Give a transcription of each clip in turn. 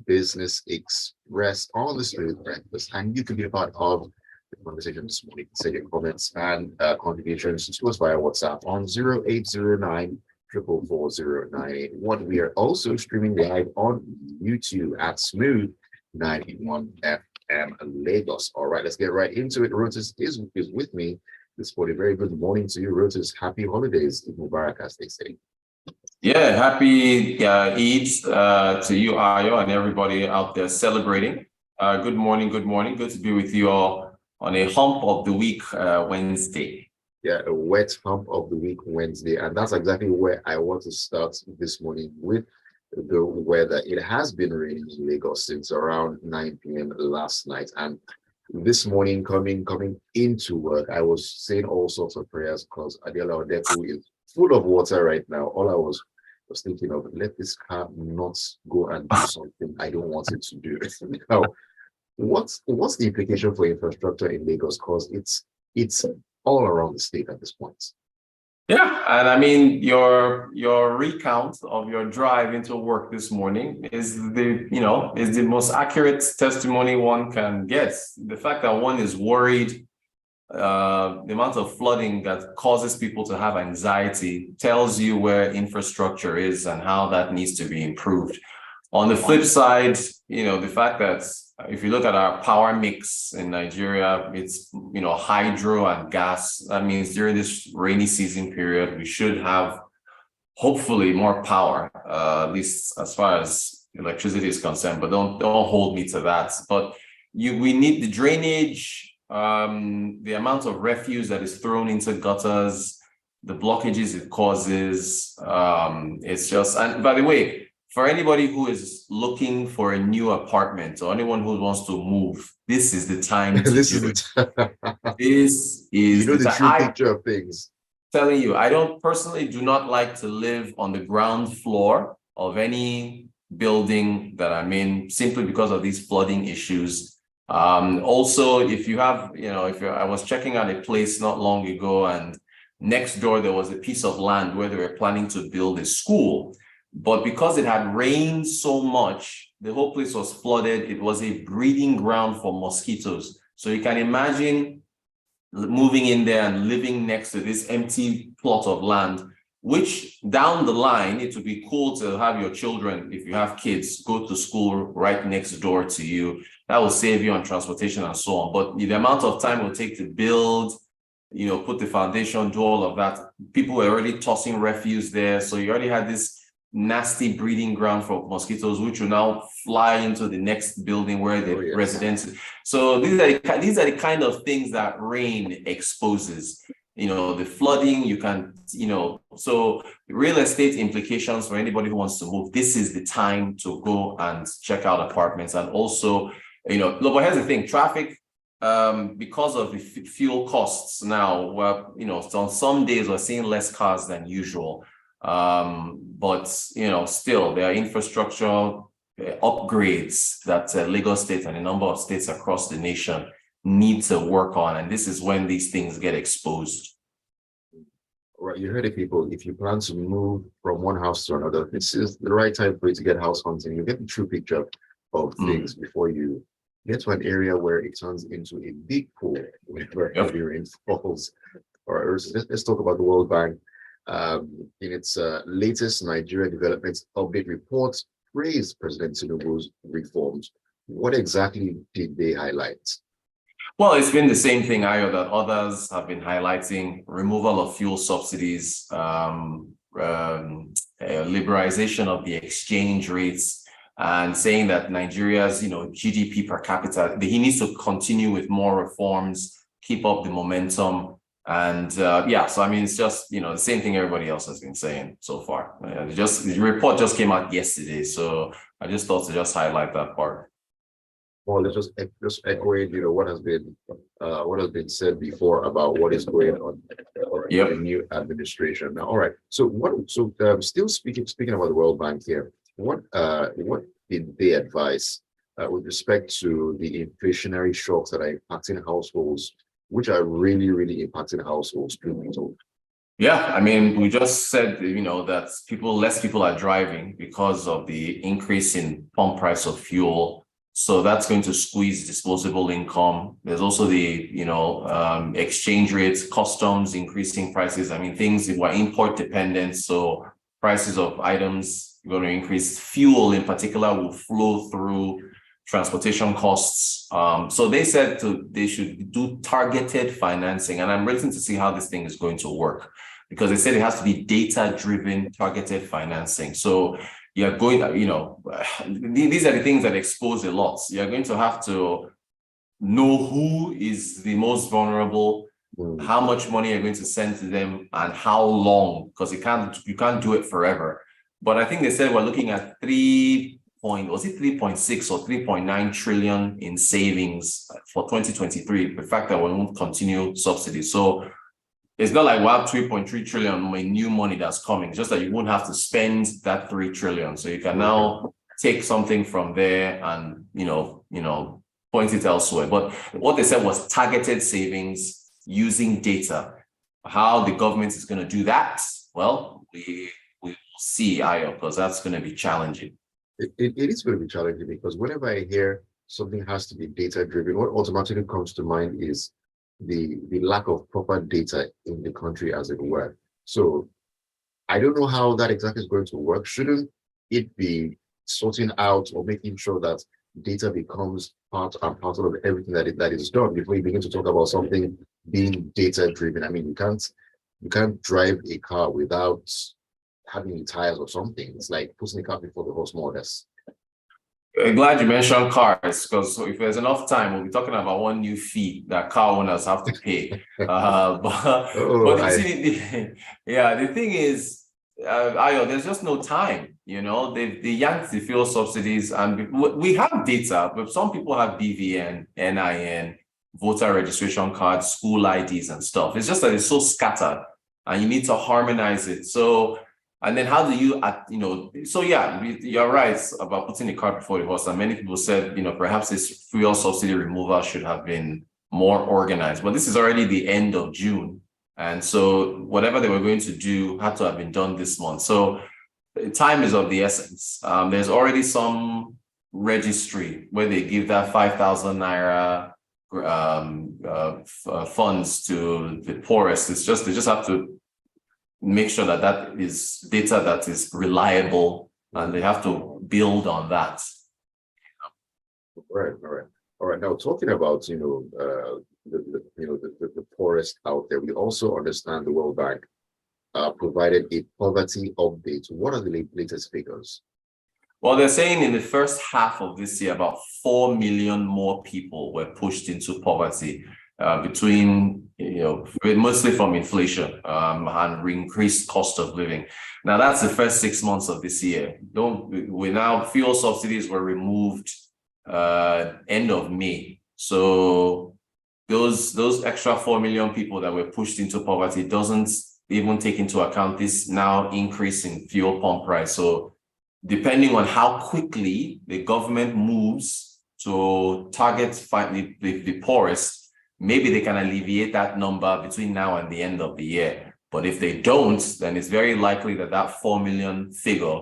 Business Express on the Spirit Breakfast, and you can be a part of the conversation this morning. Send your comments and contributions to us via WhatsApp on 0809 4440981. We are also streaming live on YouTube at Smooth 91 FM Lagos. All right, let's get right into it. Rotus is with me this morning. Very good morning to you, Rotus. Happy holidays. Eid Mubarak, as they say. Yeah, happy Eid to you, Ayo, and everybody out there celebrating. Good morning, good morning. Good to be with you all on a hump of the week Wednesday. Yeah, a wet hump of the week Wednesday. And that's exactly where I want to start this morning with the weather. It has been raining in Lagos since around 9 p.m. last night. And this morning, coming into work, I was saying all sorts of prayers because Adela Odeku is full of water right now. All I was thinking of, let this car not go and do something I don't want it to do. Now, what's the implication for infrastructure in Lagos? Because it's all around the state at this point. Yeah, and I mean your recount of your drive into work this morning is the most accurate testimony one can get. The fact that one is worried, the amount of flooding that causes people to have anxiety tells you where infrastructure is and how that needs to be improved. On the flip side, the fact that if you look at our power mix in Nigeria, it's, hydro and gas. That means during this rainy season period, we should have hopefully more power, at least as far as electricity is concerned, but don't hold me to that. But we need the drainage, the amount of refuse that is thrown into gutters, the blockages it causes. It's just, and by the way, for anybody who is looking for a new apartment or anyone who wants to move, this is the time to This do is it. This is the true picture of things. Telling you, I do not like to live on the ground floor of any building that I'm in simply because of these flooding issues. Also, if you have, I was checking out a place not long ago, and next door there was a piece of land where they were planning to build a school. But because it had rained so much, the whole place was flooded. It was a breeding ground for mosquitoes. So you can imagine moving in there and living next to this empty plot of land, which down the line, it would be cool to have your children, if you have kids, go to school right next door to you. That will save you on transportation and so on. But the amount of time it will take to build, put the foundation, do all of that, people were already tossing refuse there. So you already had this nasty breeding ground for mosquitoes, which will now fly into the next building where the residents. So these are the kind of things that rain exposes. The flooding, you can, so real estate implications for anybody who wants to move. This is the time to go and check out apartments. And also, but here's the thing, traffic, because of the fuel costs now, well, on some days we're seeing less cars than usual. But still there are infrastructure upgrades that Lagos State and a number of states across the nation need to work on, and this is when these things get exposed. Right, you heard it, people. If you plan to move from one house to another, this is the right time for you to get house hunting. You get the true picture of things before you get to an area where it turns into a big pool whenever heavy rain falls. All right, let's talk about the World Bank. In its latest Nigeria Development Update report, praised President Tinubu's reforms. What exactly did they highlight? Well, it's been the same thing, Ayo, that others have been highlighting: removal of fuel subsidies, liberalization of the exchange rates, and saying that Nigeria's, GDP per capita, he needs to continue with more reforms, keep up the momentum. And so I mean, it's just the same thing everybody else has been saying so far. The report just came out yesterday, so I just thought to just highlight that part. Well, let's just echoing, what has been said before about what is going on in the new administration. Now, all right. So still speaking about the World Bank here, what did they advise with respect to the inflationary shocks that are impacting households, which are really, really impacting households, truth be told? Yeah, I mean, we just said, that less people are driving because of the increase in pump price of fuel. So that's going to squeeze disposable income. There's also the, exchange rates, customs increasing prices. I mean, things were import dependent. So prices of items are going to increase. Fuel in particular will flow through transportation costs. So they said they should do targeted financing. And I'm waiting to see how this thing is going to work, because they said it has to be data-driven, targeted financing. So you're going, these are the things that expose a lot. You're going to have to know who is the most vulnerable, how much money you're going to send to them, and how long, because you can't do it forever. But I think they said we're looking at 3.6 or 3.9 trillion in savings for 2023, the fact that we won't continue subsidies. So it's not like we have 3.3 trillion in new money that's coming. It's just that you won't have to spend that 3 trillion. So you can now take something from there and, point it elsewhere. But what they said was targeted savings using data. How the government is going to do that, well, we will see, Ayo, because that's going to be challenging. It is going to be challenging, because whenever I hear something has to be data-driven, what automatically comes to mind is the lack of proper data in the country, as it were. So I don't know how that exactly is going to work. Shouldn't it be sorting out or making sure that data becomes part and parcel of everything that is done before you begin to talk about something being data-driven? I mean, you can't drive a car without having tires or something. It's like putting a car before the horse, more or less. I'm glad you mentioned cars, because if there's enough time, we'll be talking about one new fee that car owners have to pay. But you see, the thing is, Ayo, there's just no time. They yanked the fuel subsidies, and we have data, but some people have BVN, NIN, voter registration cards, school IDs, and stuff. It's just that it's so scattered, and you need to harmonize it. So. And then how do you, so yeah, you're right about putting the cart before the horse. And many people said, perhaps this fuel subsidy removal should have been more organized. But this is already the end of June. And so whatever they were going to do had to have been done this month. So time is of the essence. There's already some registry where they give that 5,000 naira funds to the poorest. They just have to make sure that is data that is reliable, and they have to build on that. All right. Now, talking about the poorest out there, we also understand the World Bank provided a poverty update. What are the latest figures? Well, they're saying in the first half of this year, about 4 million more people were pushed into poverty. Between, mostly from inflation and increased cost of living. Now, that's the first 6 months of this year. Fuel subsidies were removed end of May. So those extra 4 million people that were pushed into poverty doesn't even take into account this now increase in fuel pump price. So depending on how quickly the government moves to target the poorest, maybe they can alleviate that number between now and the end of the year. But if they don't, then it's very likely that 4 million figure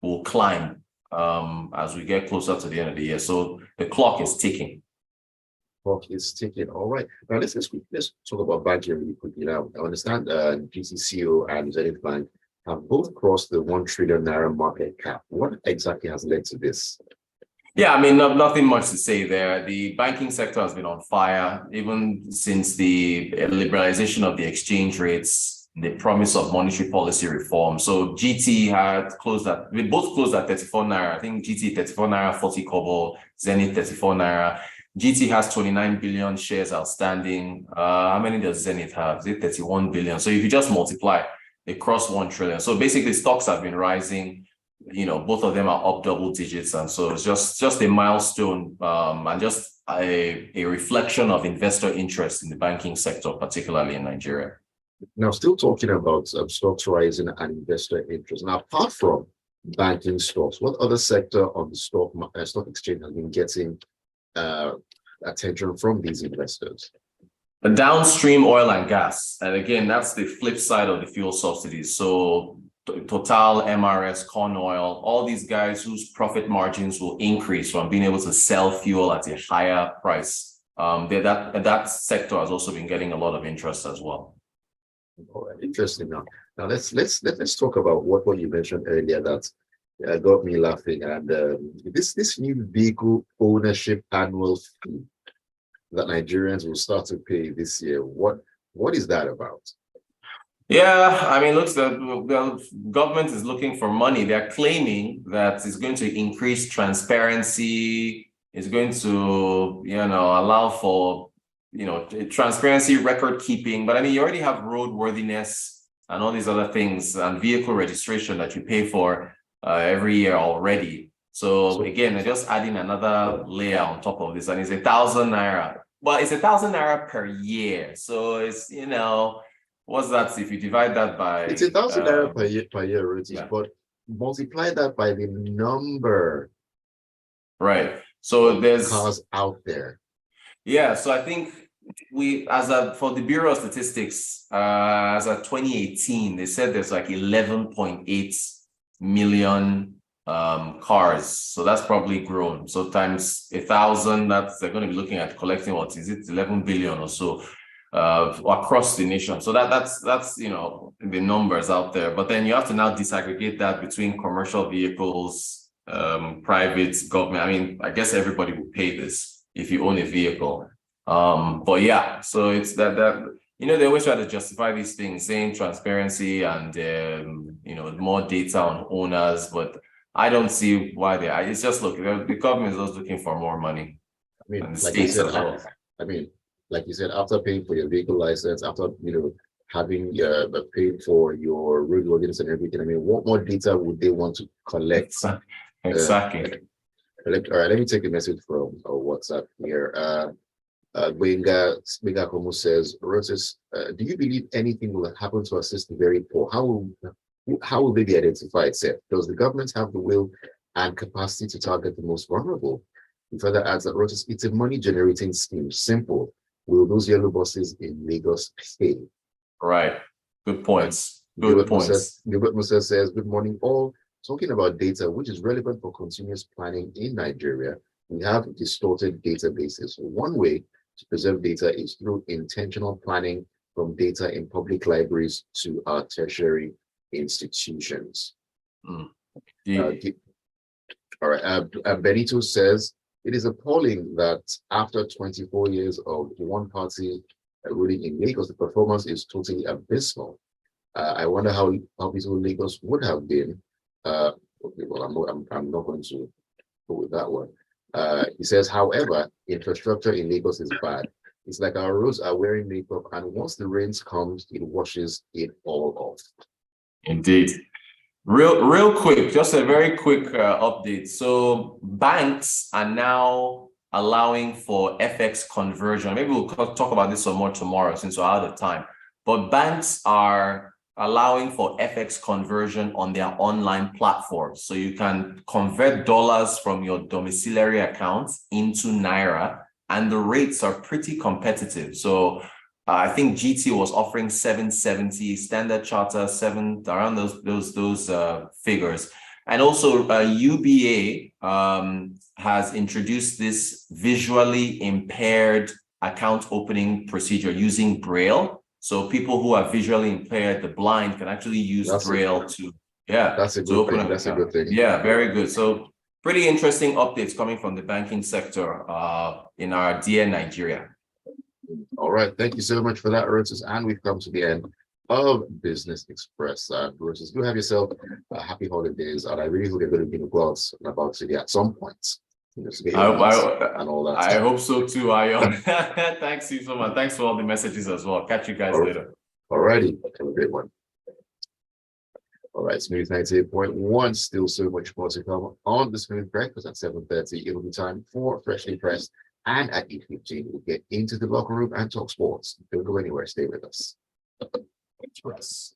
will climb as we get closer to the end of the year. So the clock is ticking. Clock is ticking. All right. Now let's talk about banking really quickly. Now, I understand GTCO and Zenith Bank have both crossed the 1 trillion naira market cap. What exactly has led to this? Yeah, I mean, nothing much to say there. The banking sector has been on fire, even since the liberalization of the exchange rates, the promise of monetary policy reform. So GT we both closed at 34 naira. I think GT 34 naira 40 kobo, Zenith 34 naira. GT has 29 billion shares outstanding. How many does Zenith have? Is it 31 billion? So if you just multiply, they crossed 1 trillion. So basically, stocks have been rising. Both of them are up double digits, and so it's just a milestone and just a reflection of investor interest in the banking sector, particularly in Nigeria. Now, still talking about stocks rising and investor interest. Now, apart from banking stocks, what other sector on the stock exchange has been getting attention from these investors? Downstream oil and gas. And again, that's the flip side of the fuel subsidies. So Total, MRS, corn oil, all these guys whose profit margins will increase from being able to sell fuel at a higher price. That sector has also been getting a lot of interest as well. All right, interesting. Now let's talk about what you mentioned earlier that got me laughing. And this new vehicle ownership annual fee that Nigerians will start to pay this year. What is that about? Yeah, I mean, look, the government is looking for money. They're claiming that it's going to increase transparency, it's going to, allow for, transparency, record keeping. But I mean, you already have roadworthiness and all these other things and vehicle registration that you pay for every year already. So again, they're just adding another layer on top of this, and it's 1,000 naira. But it's 1,000 naira per year. So it's, what's that if you divide that by... It's 1,000 naira per year, Rotus, yeah. But multiply that by the number. Right. So there's cars out there. Yeah. So I think for the Bureau of Statistics, as of 2018, they said there's like 11.8 million cars. So that's probably grown. So times 1,000, they're going to be looking at collecting, what is it, 11 billion or so across the nation. So that's the numbers out there. But then you have to now disaggregate that between commercial vehicles, private, government. I mean, I guess everybody will pay this if you own a vehicle. But yeah, so it's that they always try to justify these things, saying transparency and more data on owners, but I don't see why they are. It's just, look, the government is just looking for more money. I mean, like you said, like you said, after paying for your vehicle license, after having paid for your roadworthiness and everything, I mean, what more data would they want to collect? Exactly. All right, let me take a message from WhatsApp here. Benga Komu says, Rotus, do you believe anything will happen to assist the very poor? How will they be identified, Seth? Does the government have the will and capacity to target the most vulnerable? He further adds that, Rotus, it's a money-generating scheme. Simple. Will those yellow buses in Lagos pay? Right. Good points. Good points. Gilbert Musa says, good morning, all. Talking about data, which is relevant for continuous planning in Nigeria, we have distorted databases. One way to preserve data is through intentional planning from data in public libraries to our tertiary institutions. Yeah. All right. Benito says, it is appalling that after 24 years of one party ruling in Lagos, the performance is totally abysmal. I wonder how peaceful Lagos would have been. Okay, well, I'm not going to go with that one. He says, however, infrastructure in Lagos is bad. It's like our roads are wearing makeup, and once the rains comes, it washes it all off. Indeed. Real quick, just a very quick update. So banks are now allowing for FX conversion. Maybe we'll talk about this some more tomorrow since we're out of time. But banks are allowing for FX conversion on their online platforms. So you can convert dollars from your domiciliary accounts into Naira, and the rates are pretty competitive. So I think GT was offering 770, Standard Charter 7, around those figures. And also UBA has introduced this visually impaired account opening procedure using Braille. So people who are visually impaired, the blind, can actually use Braille to, that's a good thing. That's a good thing. Yeah, very good. So pretty interesting updates coming from the banking sector in our dear Nigeria. All right. Thank you so much for that, Rotus. And we've come to the end of Business Express. Rotus, do have yourself happy holidays. And I really hope you're going to be in the about city at some point. And all that. I hope so too, Ayon. Thanks you so much. Thanks for all the messages as well. Catch you guys later. All righty. Have a great one. All right, Smooth 98.1. Still so much more to come on the Smooth Breakfast at 7:30. It'll be time for Freshly Pressed. And at 8:15, we'll get into the locker room and talk sports. Don't go anywhere. Stay with us. Express.